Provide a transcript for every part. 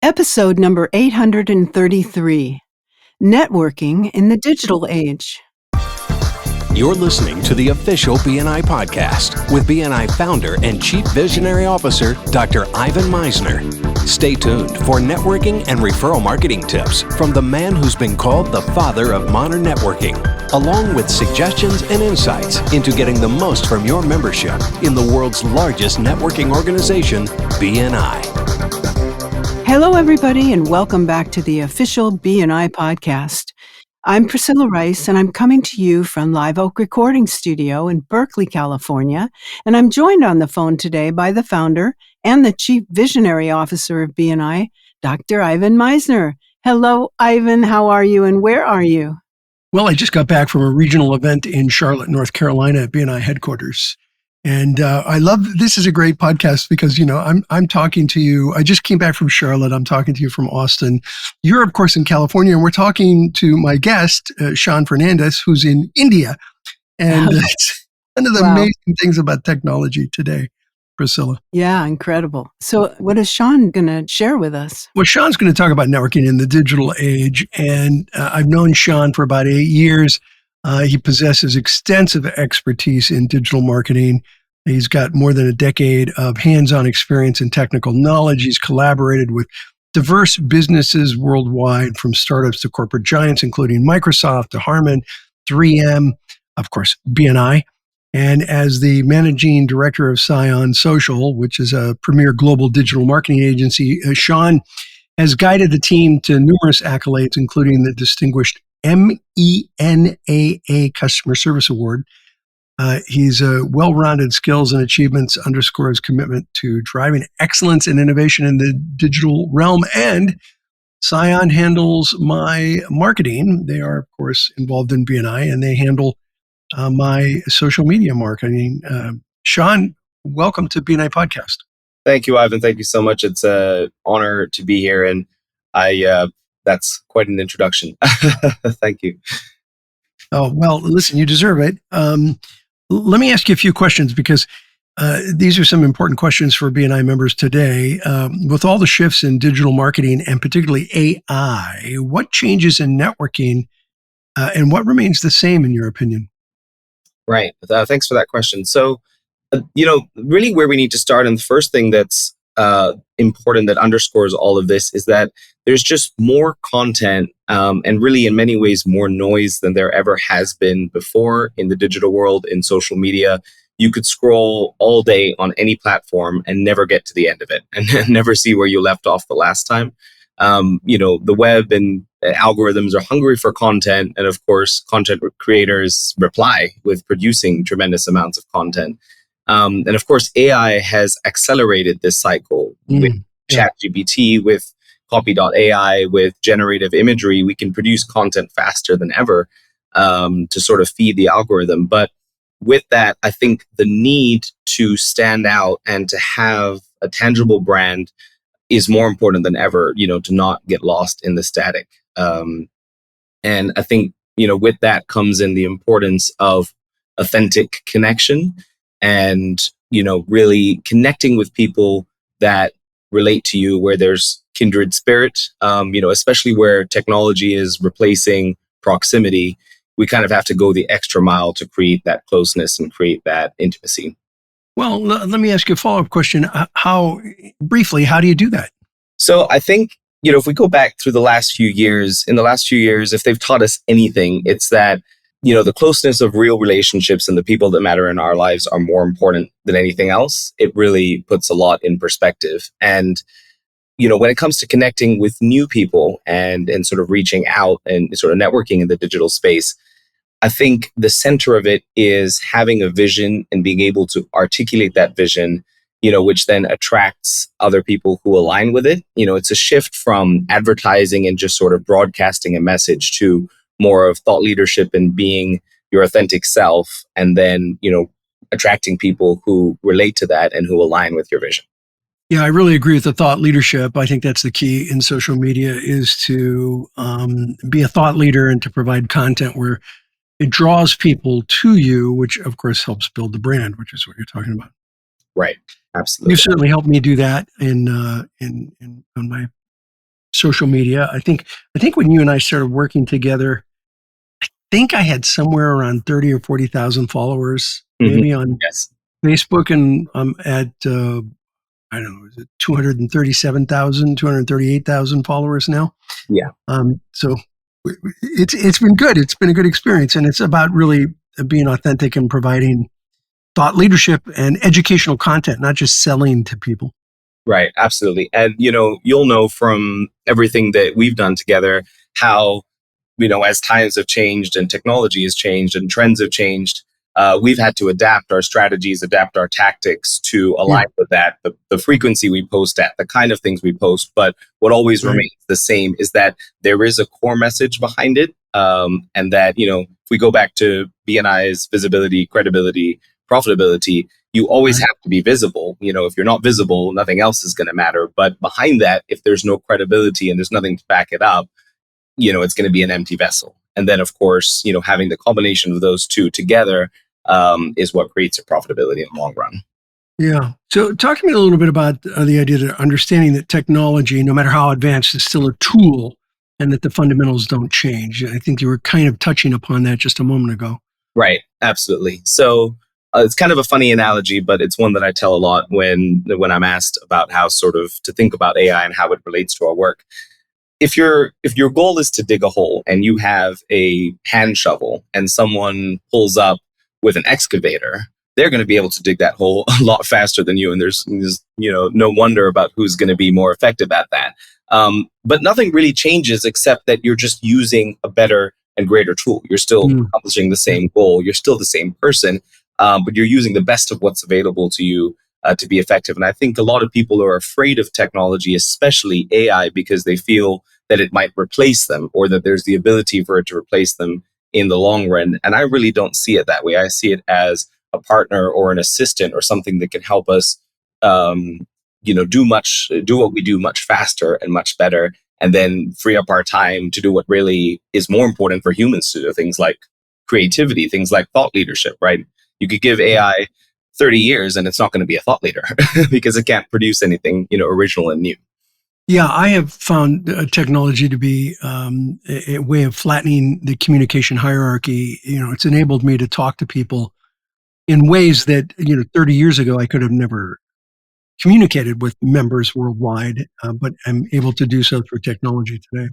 Episode number 833, Networking in the Digital Age. You're listening to the official BNI podcast with BNI founder and Chief Visionary Officer, Dr. Ivan Misner. Stay tuned for networking and referral marketing tips from the man who's been called the father of modern networking, along with suggestions and insights into getting the most from your membership in the world's largest networking organization, BNI. Hello, everybody, and welcome back to the official BNI podcast. I'm Priscilla Rice, and I'm coming to you from Live Oak Recording Studio in Berkeley, California, and I'm joined on the phone today by the founder and the Chief Visionary Officer of BNI, Dr. Ivan Misner. Hello, Ivan. How are you, and where are you? Well, I just got back from a regional event in Charlotte, North Carolina at BNI headquarters. And I love, this is a great podcast because, you know, I'm talking to you. I just came back from Charlotte. I'm talking to you from Austin. You're, of course, in California. And we're talking to my guest, Scion Fernandes, who's in India. And it's one of the amazing things about technology today, Priscilla. Yeah, incredible. So what is Scion going to share with us? Well, Sean's going to talk about networking in the digital age. And I've known Sean for about 8 years. He possesses extensive expertise in digital marketing. He's got more than a decade of hands-on experience and technical knowledge. He's collaborated with diverse businesses worldwide, from startups to corporate giants, including Microsoft to Harman, 3M, of course, BNI. And as the managing director of Scion Social, which is a premier global digital marketing agency, Sean has guided the team to numerous accolades, including the distinguished MENAA Customer Service Award. He's well-rounded skills and achievements underscore his commitment to driving excellence and innovation in the digital realm. And Scion handles my marketing. They are, of course, involved in BNI, and they handle my social media marketing. Sean, welcome to BNI Podcast. Thank you, Ivan. Thank you so much. It's an honor to be here, and that's quite an introduction. Thank you. Oh, well, listen, you deserve it. Let me ask you a few questions because these are some important questions for BNI members today. With all the shifts in digital marketing and particularly AI, what changes in networking and what remains the same in your opinion? Right. Thanks for that question. So, really where we need to start, and the first thing that's important that underscores all of this is that there's just more content and really in many ways more noise than there ever has been before in the digital world, in social media. You could scroll all day on any platform and never get to the end of it and never see where you left off the last time. The web and algorithms are hungry for content. And of course, content creators reply with producing tremendous amounts of content. And of course, AI has accelerated this cycle with ChatGPT, with Copy.ai, with generative imagery. We can produce content faster than ever to sort of feed the algorithm. But with that, I think the need to stand out and to have a tangible brand is more important than ever, to not get lost in the static. And I think, with that comes in the importance of authentic connection and, really connecting with people that relate to you, where there's kindred spirit, especially where technology is replacing proximity. We kind of have to go the extra mile to create that closeness and create that intimacy. Well, let me ask you a follow-up question. How do you do that? So I think, if we go back through the last few years, if they've taught us anything, it's that, the closeness of real relationships and the people that matter in our lives are more important than anything else. It really puts a lot in perspective. And, when it comes to connecting with new people and sort of reaching out and sort of networking in the digital space, I think the center of it is having a vision and being able to articulate that vision, which then attracts other people who align with it. It's a shift from advertising and just sort of broadcasting a message to more of thought leadership and being your authentic self, and then, attracting people who relate to that and who align with your vision. Yeah, I really agree with the thought leadership. I think that's the key in social media, is to be a thought leader and to provide content where it draws people to you, which of course helps build the brand, which is what you're talking about. Right. Absolutely. You've certainly helped me do that in on my social media. I think when you and I started working together, think I had somewhere around 30 or 40,000 followers, Mhm. maybe on Yes. Facebook, and I'm at I don't know, is it 237,000, 238,000 followers now? Yeah. So it's been good. It's been a good experience, and it's about really being authentic and providing thought leadership and educational content, not just selling to people. Right, absolutely. And you'll know from everything that we've done together how, as times have changed and technology has changed and trends have changed, we've had to adapt our strategies, adapt our tactics to Yeah, align with that, the frequency we post at, the kind of things we post. But what always right. remains the same is that there is a core message behind it. And that, if we go back to BNI's visibility, credibility, profitability, you always Right. have to be visible. If you're not visible, nothing else is going to matter. But behind that, if there's no credibility and there's nothing to back it up, it's going to be an empty vessel. And then, of course, having the combination of those two together is what creates a profitability in the long run. Yeah. So, talk to me a little bit about the idea that understanding that technology, no matter how advanced, is still a tool, and that the fundamentals don't change. I think you were kind of touching upon that just a moment ago. Right. Absolutely. So it's kind of a funny analogy, but it's one that I tell a lot when I'm asked about how sort of to think about AI and how it relates to our work. If your goal is to dig a hole and you have a hand shovel and someone pulls up with an excavator, they're going to be able to dig that hole a lot faster than you, and there's no wonder about who's going to be more effective at that. But nothing really changes except that you're just using a better and greater tool. You're still Mm, accomplishing the yeah. same goal. You're still the same person, but you're using the best of what's available to you to be effective. And I think a lot of people are afraid of technology, especially AI, because they feel that it might replace them or that there's the ability for it to replace them in the long run. And I really don't see it that way. I see it as a partner or an assistant or something that can help us, do what we do much faster and much better, and then free up our time to do what really is more important for humans to do, things like creativity, things like thought leadership, right? You could give AI 30 years and it's not going to be a thought leader because it can't produce anything, original and new. Yeah, I have found technology to be a way of flattening the communication hierarchy. It's enabled me to talk to people in ways that 30 years ago I could have never communicated with members worldwide, but I'm able to do so through technology today.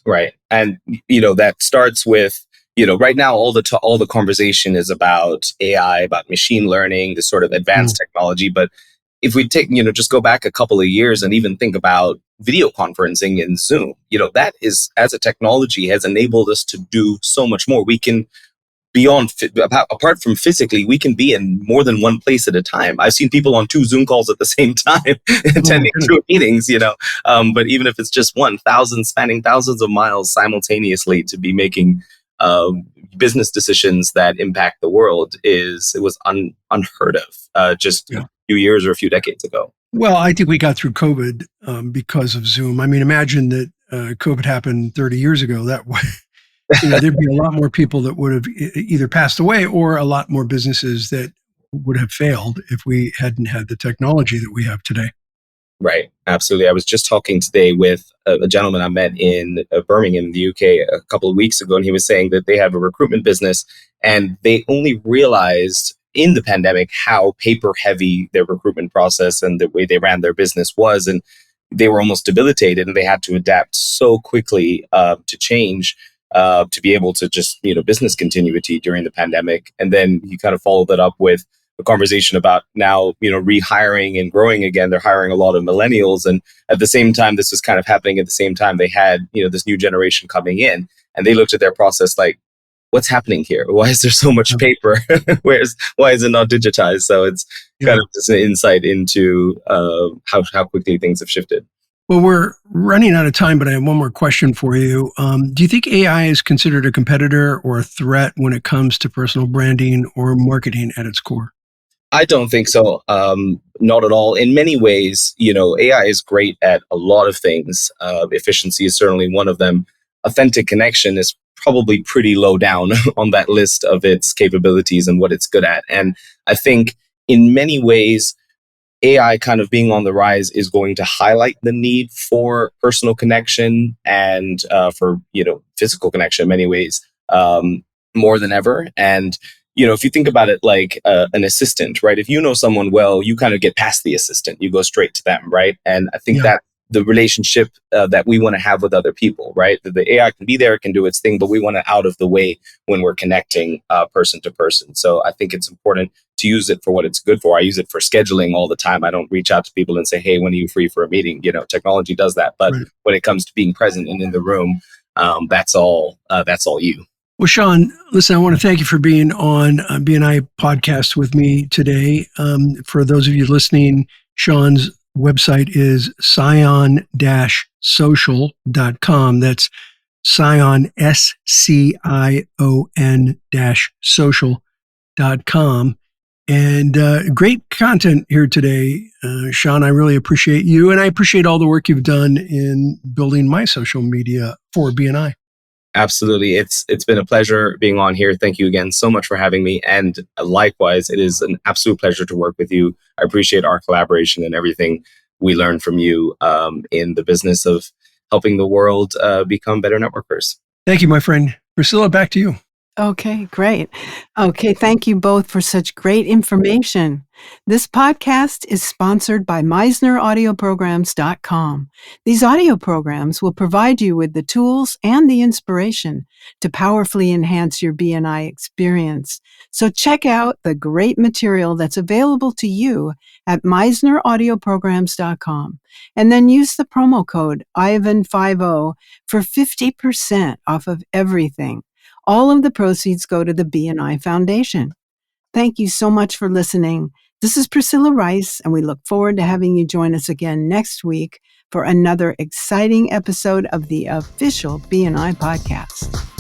Right. And that starts with, right now all the conversation is about AI, about machine learning, this sort of Mm, advanced technology. But if we take, just go back a couple of years and even think about video conferencing and Zoom, that is, as a technology, has enabled us to do so much more. We can, apart from physically, we can be in more than one place at a time. I've seen people on two Zoom calls at the same time oh my attending goodness. two meetings, but even if it's just 1,000 spanning thousands of miles simultaneously to be making business decisions that impact the world, it was unheard of just a Yeah. few years or a few decades ago. Well, I think we got through COVID because of Zoom. I mean, imagine that COVID happened 30 years ago. That way, there'd be a lot more people that would have either passed away, or a lot more businesses that would have failed if we hadn't had the technology that we have today. Right, absolutely. I was just talking today with a gentleman I met in Birmingham, in the UK, a couple of weeks ago, and he was saying that they have a recruitment business, and they only realized in the pandemic how paper heavy their recruitment process and the way they ran their business was, and they were almost debilitated, and they had to adapt so quickly to change. To be able to just business continuity during the pandemic, and then he kind of followed that up with a conversation about now, rehiring and growing again. They're hiring a lot of millennials. And at the same time, this was kind of happening at the same time they had, this new generation coming in, and they looked at their process like, what's happening here? Why is there so much Yeah. paper? Why is it not digitized? So it's kind Yeah. of just an insight into how quickly things have shifted. Well, we're running out of time, but I have one more question for you. Do you think AI is considered a competitor or a threat when it comes to personal branding or marketing at its core? I don't think so. Not at all. In many ways, AI is great at a lot of things. Efficiency is certainly one of them. Authentic connection is probably pretty low down on that list of its capabilities and what it's good at. And I think in many ways, AI kind of being on the rise is going to highlight the need for personal connection and for physical connection in many ways, more than ever. And if you think about it like an assistant, right? If you know someone well, you kind of get past the assistant, you go straight to them, right? And I think Yeah. that the relationship that we want to have with other people, right? The AI can be there, it can do its thing, but we want it out of the way when we're connecting person to person. So I think it's important to use it for what it's good for. I use it for scheduling all the time. I don't reach out to people and say, hey, when are you free for a meeting? Technology does that. But Right. when it comes to being present and in the room, that's all you. Well, Sean, listen, I want to thank you for being on BNI podcast with me today. For those of you listening, Sean's website is scion-social.com. That's Scion, SCION-social.com. And great content here today. Sean, I really appreciate you, and I appreciate all the work you've done in building my social media for BNI. Absolutely. It's been a pleasure being on here. Thank you again so much for having me. And likewise, it is an absolute pleasure to work with you. I appreciate our collaboration and everything we learned from you in the business of helping the world become better networkers. Thank you, my friend. Priscilla, back to you. Okay, great. Okay, thank you both for such great information. This podcast is sponsored by MeisnerAudioPrograms.com. These audio programs will provide you with the tools and the inspiration to powerfully enhance your BNI experience. So check out the great material that's available to you at MeisnerAudioPrograms.com, and then use the promo code IVAN50 for 50% off of everything. All of the proceeds go to the BNI Foundation. Thank you so much for listening. This is Priscilla Rice, and we look forward to having you join us again next week for another exciting episode of the official BNI podcast.